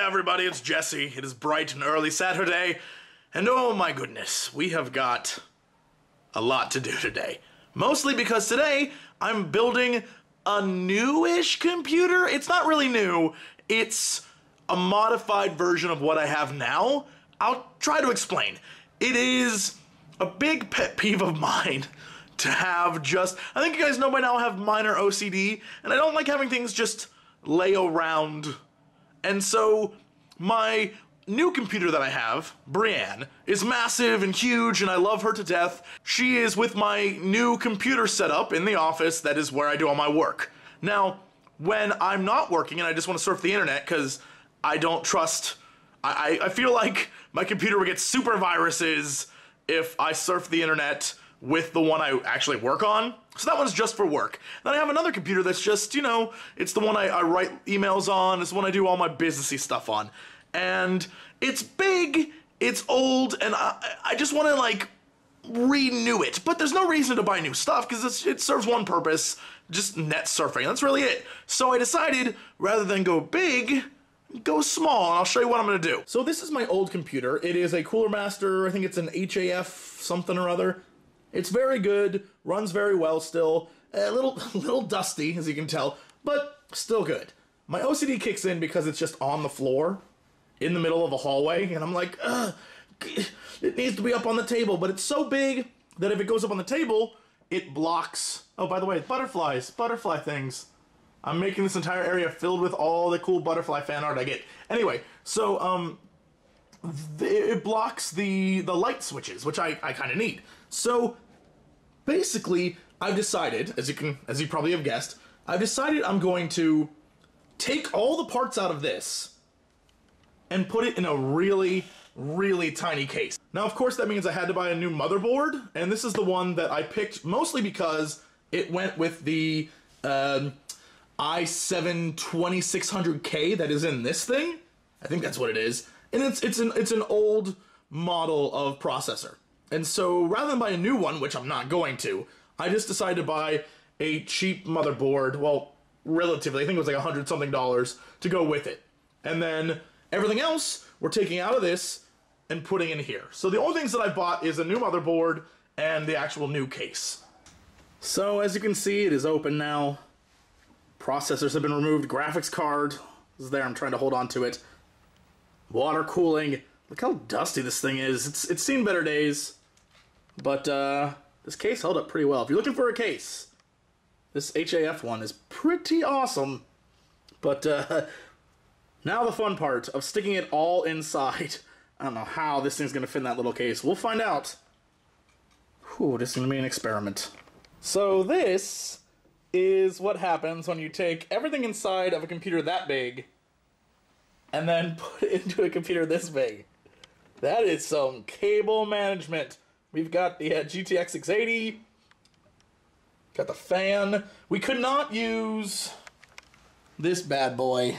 there, everybody, it's Jesse. It is bright and early Saturday, and oh my goodness, we have got a lot to do today. Mostly because today, I'm building a newish computer. It's not really new, it's a modified version of what I have now. I'll try to explain. It is a big pet peeve of mine to have just, I think you guys know by now I have minor OCD, and I don't like having things just lay around. And so my new computer that I have, Brienne, is massive and huge and I love her to death. She is with my new computer setup in the office. That is where I do all my work. Now, when I'm not working and I just want to surf the internet because I don't trust, I feel like my computer would get super viruses if I surf the internet with the one I actually work on. So that one's just for work. Then I have another computer that's just, you know, it's the one I write emails on, it's the one I do all my businessy stuff on. And it's big, it's old, and I just want to, like, renew it. But there's no reason to buy new stuff, because it serves one purpose, just net surfing. That's really it. So I decided, rather than go big, go small, and I'll show you what I'm going to do. So this is my old computer. It is a Cooler Master, I think it's an HAF something or other. It's very good, runs very well still, a little dusty, as you can tell, but still good. My OCD kicks in because it's just on the floor, in the middle of a hallway, and I'm like, ugh, it needs to be up on the table, but it's so big that if it goes up on the table, it blocks. Oh, by the way, butterfly things. I'm making this entire area filled with all the cool butterfly fan art I get. Anyway, so, it blocks the light switches, which I kind of need. So, basically, I've decided, as you probably have guessed, I've decided I'm going to take all the parts out of this and put it in a really, really tiny case. Now, of course, that means I had to buy a new motherboard, and this is the one that I picked mostly because it went with the i7-2600K that is in this thing. I think that's what it is. And it's an old model of processor. And so rather than buy a new one, which I'm not going to, I just decided to buy a cheap motherboard, well, relatively, I think it was like $100-something to go with it. And then everything else we're taking out of this and putting in here. So the only things that I bought is a new motherboard and the actual new case. So as you can see, it is open now. Processors have been removed, graphics card is there, I'm trying to hold on to it. Water cooling. Look how dusty this thing is. It's seen better days. But this case held up pretty well. If you're looking for a case, this HAF one is pretty awesome. But now the fun part of sticking it all inside. I don't know how this thing's going to fit in that little case. We'll find out. Whew, this is going to be an experiment. So this is what happens when you take everything inside of a computer that big and then put it into a computer this big. That is some cable management. We've got the GTX 680. Got the fan. We could not use this bad boy.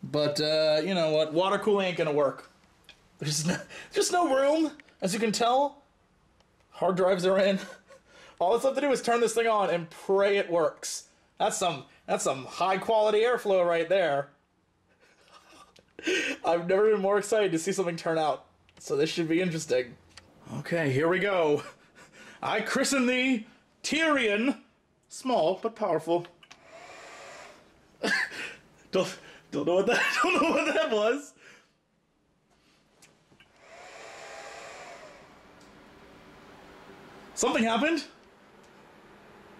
But, you know what? Water cooling ain't gonna work. There's just no room, as you can tell. Hard drives are in. All that's left to do is turn this thing on and pray it works. That's some high quality airflow right there. I've never been more excited to see something turn out, so this should be interesting. Okay, here we go. I christen thee Tyrion. Small but powerful. don't know what that was. Something happened?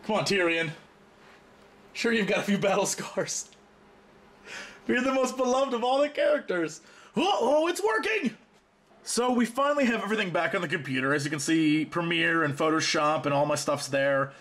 Come on, Tyrion. Sure, you've got a few battle scars. You're the most beloved of all the characters. Oh, it's working! So we finally have everything back on the computer. As you can see, Premiere and Photoshop and all my stuff's there.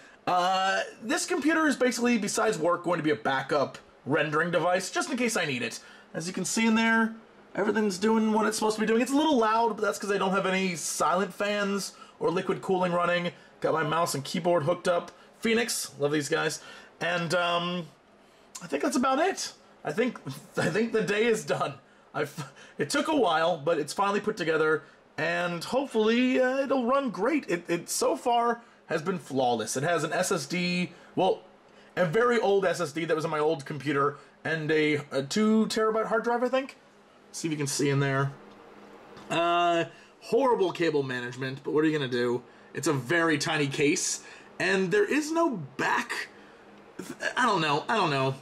This computer is basically, besides work, going to be a backup rendering device, just in case I need it. As you can see in there, everything's doing what it's supposed to be doing. It's a little loud, but that's because I don't have any silent fans or liquid cooling running. Got my mouse and keyboard hooked up. Phoenix, love these guys. And, I think that's about it. I think the day is done. It took a while, but it's finally put together, and hopefully it'll run great. It so far has been flawless. It has an SSD, well, a very old SSD that was on my old computer, and a 2 terabyte hard drive, I think. See if you can see in there. Horrible cable management, but what are you gonna do? It's a very tiny case, and there is no back. I don't know.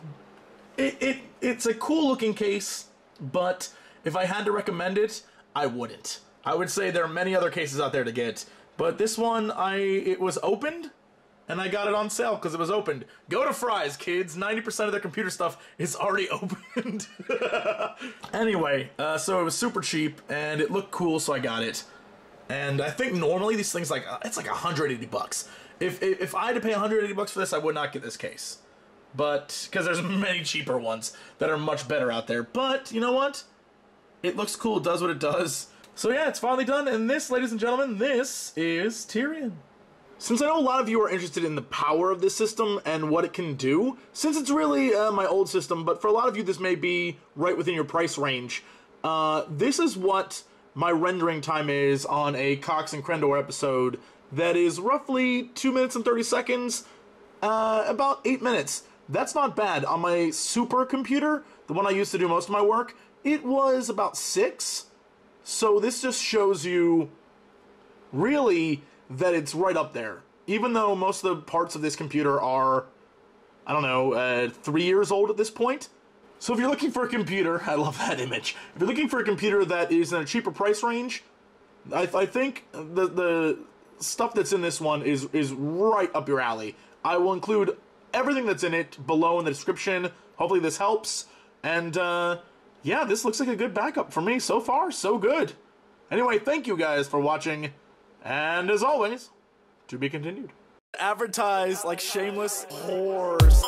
It's a cool looking case, but if I had to recommend it, I wouldn't. I would say there are many other cases out there to get, but this one, it was opened, and I got it on sale because it was opened. Go to Fry's, kids. 90% of their computer stuff is already opened. Anyway, so it was super cheap, and it looked cool, so I got it. And I think normally these things, it's like 180 bucks. If I had to pay 180 bucks for this, I would not get this case. But, because there's many cheaper ones that are much better out there. But, you know what? It looks cool, it does what it does. So yeah, it's finally done, and this, ladies and gentlemen, this is Tyrion. Since I know a lot of you are interested in the power of this system and what it can do, since it's really my old system, but for a lot of you this may be right within your price range, this is what my rendering time is on a Cox and Crendor episode that is roughly 2 minutes and 30 seconds, about 8 minutes. That's not bad. On my supercomputer, the one I used to do most of my work, it was about 6. So this just shows you, really, that it's right up there. Even though most of the parts of this computer are, I don't know, 3 years old at this point. So if you're looking for a computer, I love that image. If you're looking for a computer that is in a cheaper price range, I think the stuff that's in this one is right up your alley. I will include everything that's in it below in the description. Hopefully this helps. And yeah, this looks like a good backup for me. So far, so good. Anyway, thank you guys for watching. And as always, to be continued. Advertise like shameless whores.